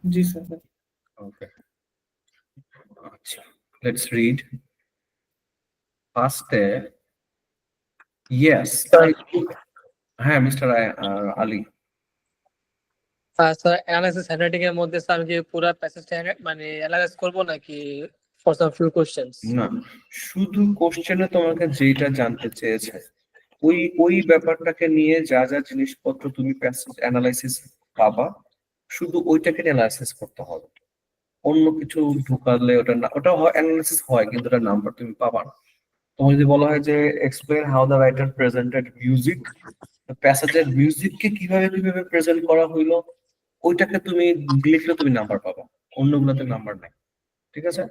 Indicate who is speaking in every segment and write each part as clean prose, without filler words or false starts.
Speaker 1: Ji sir.
Speaker 2: Okay. Let's read. First, yes, হ্যাঁ mister Ali.
Speaker 3: Sir analysis handwriting এর মধ্যে sir আমি কি পুরো প্যাসেজটা মানে অ্যানালাইজ করব নাকি ফর সাম ফিউ কোশ্চেনস?
Speaker 2: না, শুধু কোশ্চেনে তোমাকে যেটা জানতে চেয়েছে ওই ওই ব্যাপারটাকে নিয়ে যা যা জিনিসপত্র তুমি প্যাসেজ অ্যানালাইসিস পাবা, শুধু ওইটাকে অ্যানালাইসিস করতে হবে। অন্য কিছু ঢুকালে ওটা না, ওটা অ্যানালাইসিস হয় কিন্তু ওটা নাম্বার তুমি পাবা না। তোমার যদি বলা হয় যে explain how the writer presented music, প্যাসেজের মিউজিককে কিভাবে কিভাবে প্রেজেন্ট করা হইলো, ওইটাকে তুমি লিখলে তুমি নাম্বার পাবা, অন্যগুলোতে নাম্বার নাই। ঠিক আছে?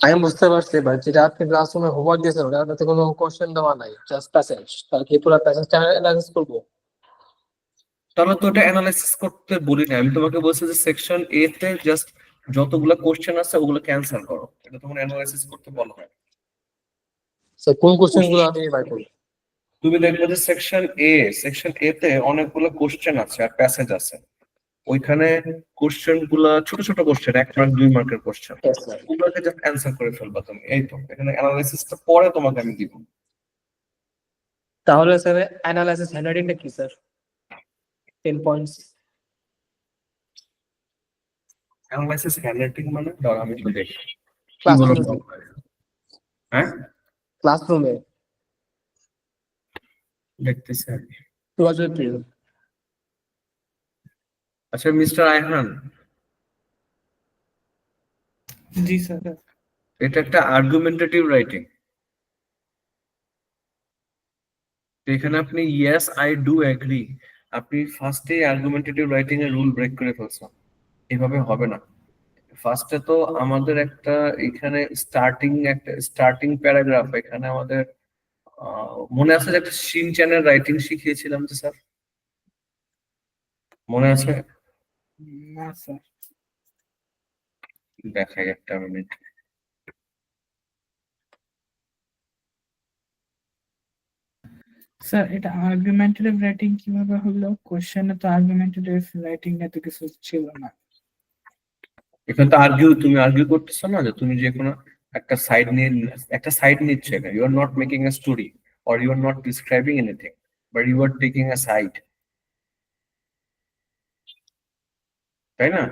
Speaker 3: আমি বুঝতে পারছি, বাট যেটা আপনি ক্লাসরুমে হোমওয়ার্ক দিয়েছেন ওটাতে কোনো কোশ্চেন দেওয়া নাই, জাস্ট প্যাসেজ। তাহলে কি পুরো প্যাসেজটা অ্যানালাইসিস করব?
Speaker 2: তাহলে তো ওটা অ্যানালাইসিস করতে বলি না, আমি তোমাকে বলছি যে সেকশন এ তে জাস্ট যতগুলো কোশ্চেন আছে ওগুলো ক্যান্সেল করো, এটা তোমার অ্যানালাইসিস করতে বলা হয়।
Speaker 3: স্যার কোন কোশ্চেনগুলো আমি বাই করব?
Speaker 2: তুমি দেখবে যে সেকশন এ তে অনেকগুলো কোশ্চেন আছে আর প্যাসেজ আছে। ওইখানে কোশ্চেন গুলা ছোট ছোট কোশ্চেন, 1 মার্ক 2 মার্কের কোশ্চেন,
Speaker 3: Yes, sir.
Speaker 2: ওগুলোকে জাস্ট অ্যান্সার করে ফেলবা তুমি। এই তো এখানে অ্যানালাইসিসটা পরে তোমাকে আমি দিব।
Speaker 3: তাহলে স্যার অ্যানালাইসিস হ্যান্ডরাইটিংটা কি স্যার? 10 পয়েন্টস।
Speaker 2: অ্যানালাইসিস হ্যান্ডরাইটিং মানে ধর আমি একটু দেখি কি বলো।
Speaker 3: ক্লাসরুমে
Speaker 2: হ্যাঁ
Speaker 3: ক্লাসরুমে
Speaker 2: দেখতেছি আমি।
Speaker 3: 2003।
Speaker 2: আচ্ছা মিস্টার আইহান,
Speaker 1: जी सर।
Speaker 2: এটা একটা আর্গুমেন্টেটিভ রাইটিং। এখানে আপনি ইয়েস আই ডু এগ্রি, আপনি ফার্স্টে আর্গুমেন্টেটিভ রাইটিং এর রুল ব্রেক করে ফেলছেন। এভাবে হবে না। ফার্স্টে তো আমাদের একটা এখানে স্টার্টিং প্যারাগ্রাফ, এখানে আমাদের মনে আছে যে একটা শিনচ্যানের রাইটিং শিখিয়েছিলাম যে স্যার, মনে আছে?
Speaker 1: ना सर।
Speaker 2: দেখাই একটা মিনিট।
Speaker 1: স্যার এটা আর্গুমেন্টেটিভ রাইটিং কিভাবে হলো? কোশ্চেনে তো আর্গুমেন্টেটিভ রাইটিং এ তো কিছু ছিল না।
Speaker 2: এখানে তো তুমি আর্গিউ করতেছো না যে তুমি যে কোনো একটা সাইড নিচ্ছ এখানে। You are not making a story or you are not describing anything, but you are taking a side. তাই না?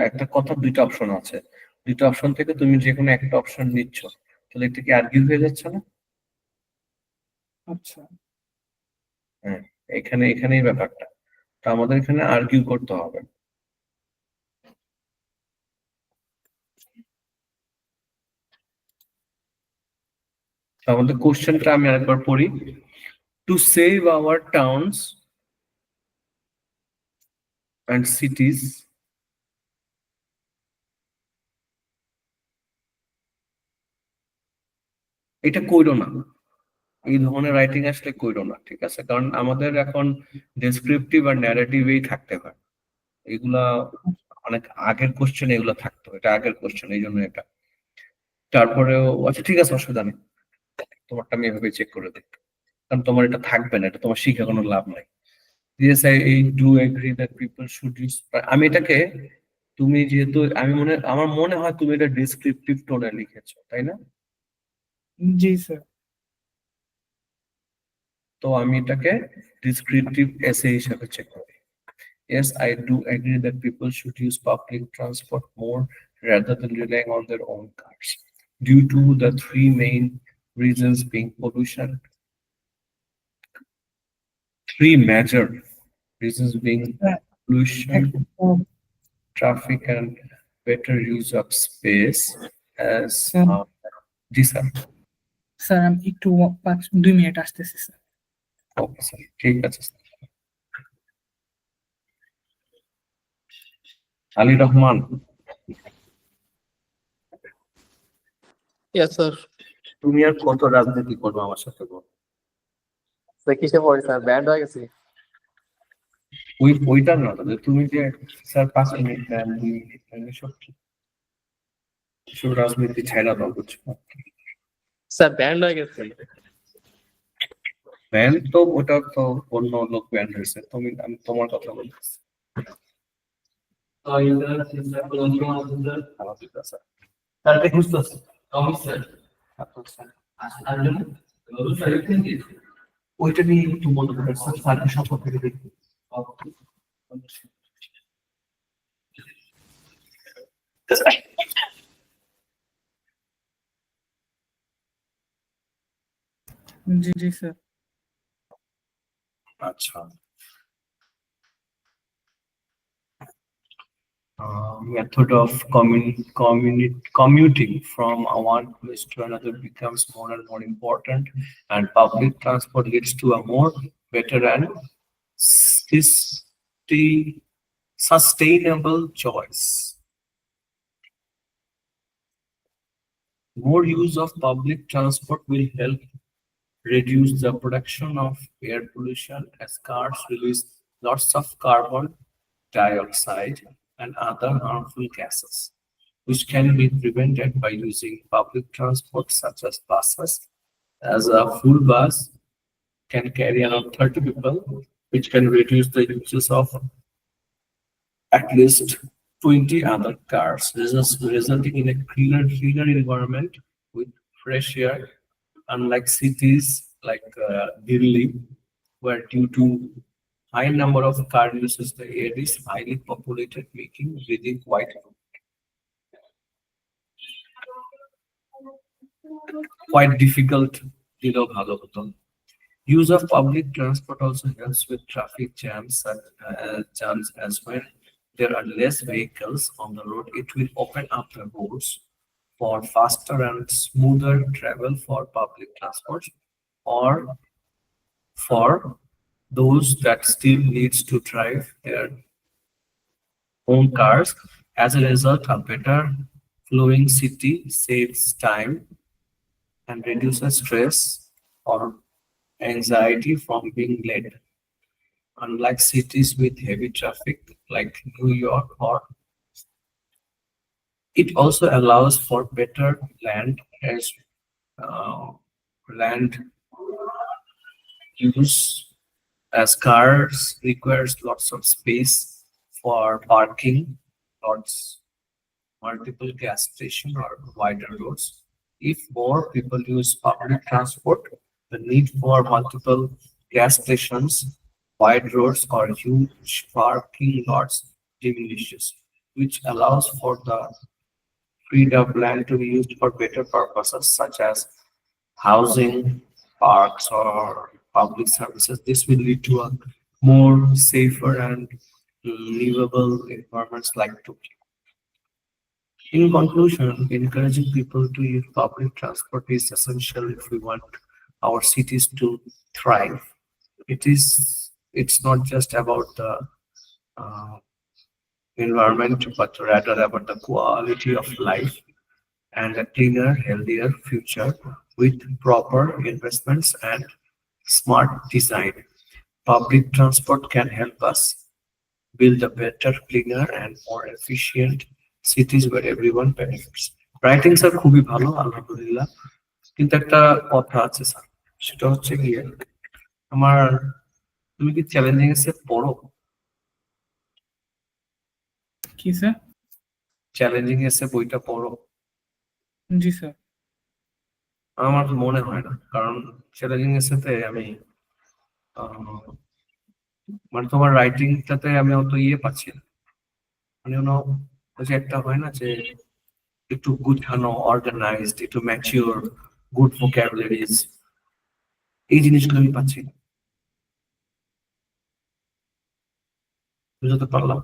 Speaker 2: একটা কথার দুইটা অপশন আছে, দুইটা অপশন থেকে তুমি যে কোনো একটা অপশন নিচ্ছ, তাহলে এটা কি আর্গিউ হয়ে যাচ্ছে না?
Speaker 1: আচ্ছা।
Speaker 2: হ্যাঁ, এখানেই ব্যাপারটা। তো আমাদের এখানে আর্গিউ করতে হবে। তো আমাদের কোশ্চেনটা আমি আরেকবার পড়ি। To save our towns and cities, এটা কইরো না, এই ধরনের রাইটিং আসলে কইরো না। ঠিক আছে? কারণ আমাদের এখন ডেসক্রিপটিভ আর ন্যারেটিভেই থাকতে হয়। এগুলা অনেক আগের কোশ্চেন, এগুলো থাকতো, এটা আগের কোশ্চেন, এই জন্য এটা। তারপরেও আচ্ছা ঠিক আছে, অসুবিধা নেই, তোমারটা আমি এভাবে চেক করে দিই, কারণ তোমার এটা থাকবে না, এটা তোমার শিখে কোনো লাভ নাই। Yes, I do agree that people should use, আমি এটাকে, তুমি যেহেতু আমার মনে হয় তুমি এটা ডেসক্রিপটিভ টোনে লিখেছো, তাই না?
Speaker 1: जी सर।
Speaker 2: তো আমি এটাকে ডিসক্রিপটিভ এসে হিসাবে চেক করি। Yes, I do agree that people should use public transport more rather than relying on their own cars, due to the three main reasons being pollution. Three major reasons being pollution, traffic, and better use of space as G sir.
Speaker 1: Sir আমি একটু 2 minute আসতেছি sir.
Speaker 2: Okay sir, ঠিক আছে sir. Ali Rahman,
Speaker 3: yes sir.
Speaker 2: তুমি আর কত রাজনীতি করবে আমার সাথে বল?
Speaker 3: স্যার কিসে পড়ি স্যার, ব্যান্ড হয়ে গেছি?
Speaker 2: ওইটা না, তাহলে তুমি যে স্যার 5 মিনিট দেন 2 মিনিট দেন, এসব রাজনীতি ছাইড়া দাও, বুঝছো?
Speaker 3: স্যার ব্যান্ড হয়ে গেছে।
Speaker 2: ব্যান তো ওটা তো অন্য লোক ব্যান হয়েছে, আমি তোমার কথা বলতেছি। তারপরে বুঝতেছে ওইটা নিয়ে একটু মনে করেন স্যারের সম্পর্কে দেখি
Speaker 1: জি জি স্যার।
Speaker 2: আচ্ছা method of commuting from one place to another becomes more and more important, and public transport leads to a more better and sustainable choice. More use of public transport will help reduce the production of air pollution as cars release lots of carbon dioxide and other harmful gases, which can be prevented by using public transport such as buses. As a full bus can carry around 30 people, which can reduce the uses of at least 20 other cars, resulting in a cleaner environment with fresh air, unlike cities like Delhi, where due to high number of car uses, the air is highly populated, making breathing quite difficult. দিলেও ভালো হতো। Use of public transport also helps with traffic jams as well. There are less vehicles on the road. It will open up the roads for faster and smoother travel for public transport, or for those that still needs to drive their own cars. As a result, a better flowing city saves time and reduces stress or anxiety from being late. Unlike cities with heavy traffic like New York, or it also allows for better land use, as cars requires lots of space for parking lots, multiple gas station or wider roads. If more people use public transport, the need for multiple gas stations, wide roads, or huge parking lots diminishes, which allows for the freed up land to be used for better purposes such as housing, parks, or public services. This will lead to a more safer and livable environments like Tokyo. In conclusion, encouraging people to use public transport is essential if we want our cities to thrive. It's not just about the uh, environment, but rather about the quality of life and a cleaner, healthier future with proper investments and smart design. Public transport can help us build a better, cleaner, and more efficient cities where everyone benefits. Writing sir খুবই ভালো, আলহামদুলিল্লাহ, কিন্তু একটা কথা আছে sir, সেটা হচ্ছে গিয়ে আমার, তুমি কি চ্যালেঞ্জিং এসে পড়ো?
Speaker 1: কি স্যার?
Speaker 2: চ্যালেঞ্জিং এসে বইটা পড়ো?
Speaker 1: জি স্যার।
Speaker 2: আমার মনে হয় না, কারণ চ্যালেঞ্জিং এসেতে আমি মানে তোমার রাইটিংটাতে আমি অত ইয়ে পাচ্ছি না, মানে ওই যে একটা হয় না যে একটু গুছানো, অর্গানাইজড, একটু ম্যাচিওর, গুড ভোকাবুলারিজ, এই জিনিসগুলো আমি পাচ্ছি না। বুঝতে পারলাম?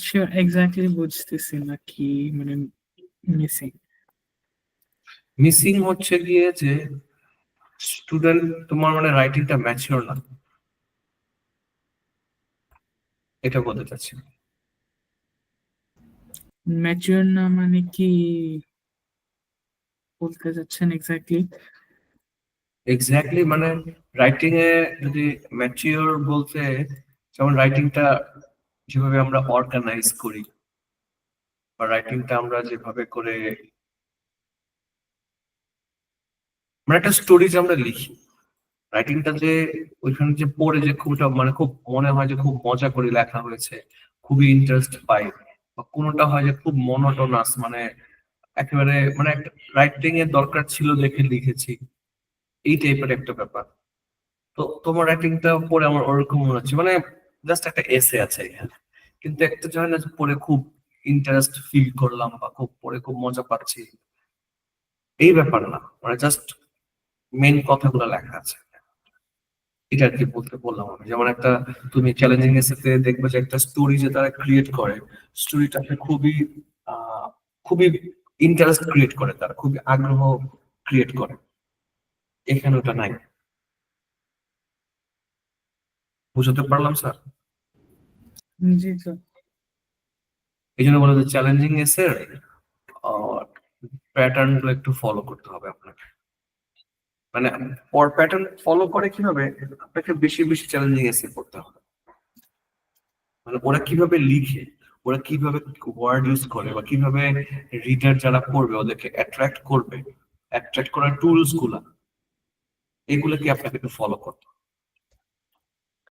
Speaker 1: শিওর এক্স্যাক্টলি বুঝতেছি না কি মানে মিসিং।
Speaker 2: মিসিং হচ্ছে গিয়ে যে স্টুডেন্ট তোমার মানে রাইটিংটা ম্যাচিওর না, এটা বলতে চাচ্ছি।
Speaker 1: ম্যাচিওর না মানে কি বলতে চাচ্ছেন এক্স্যাক্টলি?
Speaker 2: এক্স্যাক্টলি মানে রাইটিং এ যদি ম্যাচিওর বলতে, যেমন রাইটিংটা যেভাবে আমরা অর্গানাইজ করি, বা রাইটিংটা আমরা যেভাবে করে মানে একটা স্টোরি যে আমরা লিখি, রাইটিংটা যে ওইখানে যে পড়ে যে মানে খুব মনে হয় যে খুব মজা করে লেখা হয়েছে, খুবই ইন্টারেস্ট পাই, বা কোনোটা হয় যে খুব মনোটোনাস, মানে একেবারে মানে একটা রাইটিং এর দরকার ছিল দেখে লিখেছি, এই টাইপের একটা ব্যাপার। তো তোমার রাইটিংটা পড়ে আমার ওরকম মনে হচ্ছে, মানে জাস্ট একটা এসে আছে এখানে, কিন্তু একটা হয় না যে পড়ে খুব ইন্টারেস্ট ফিল করলাম বা খুব পড়ে খুব মজা পাচ্ছি, এই ব্যাপার না, মানে জাস্ট মেন কথাগুলো লেখা আছে, এটা আর কি বলতে বললাম আমি। যেমন একটা তুমি চ্যালেঞ্জিং এসেতে দেখবে যে একটা স্টোরি যে তারা ক্রিয়েট করে, স্টোরিটাকে খুবই খুবই ইন্টারেস্ট ক্রিয়েট করে, তারা খুবই আগ্রহ ক্রিয়েট করে, এখানে ওটা নাই। বুঝতে পারলাম স্যার?
Speaker 1: জি স্যার।
Speaker 2: এই জন্য বলে যে চ্যালেঞ্জিং এসে প্যাটার্ন গুলো একটু ফলো করতে হবে আপনাকে, মানে প্যাটার্ন ফলো করে কিভাবে, আপনাকে বেশি বেশি চ্যালেঞ্জিং এসে করতে হবে। মানে ওরা কিভাবে লিখে, ওরা কিভাবে ওয়ার্ড ইউজ করে, বা কিভাবে রিডার যারা পড়বে ওদেরকে অ্যাট্রাক্ট করবে, অ্যাট্রাক্ট করার টুলস গুলা, এগুলোকে আপনাকে একটু ফলো করতে হবে।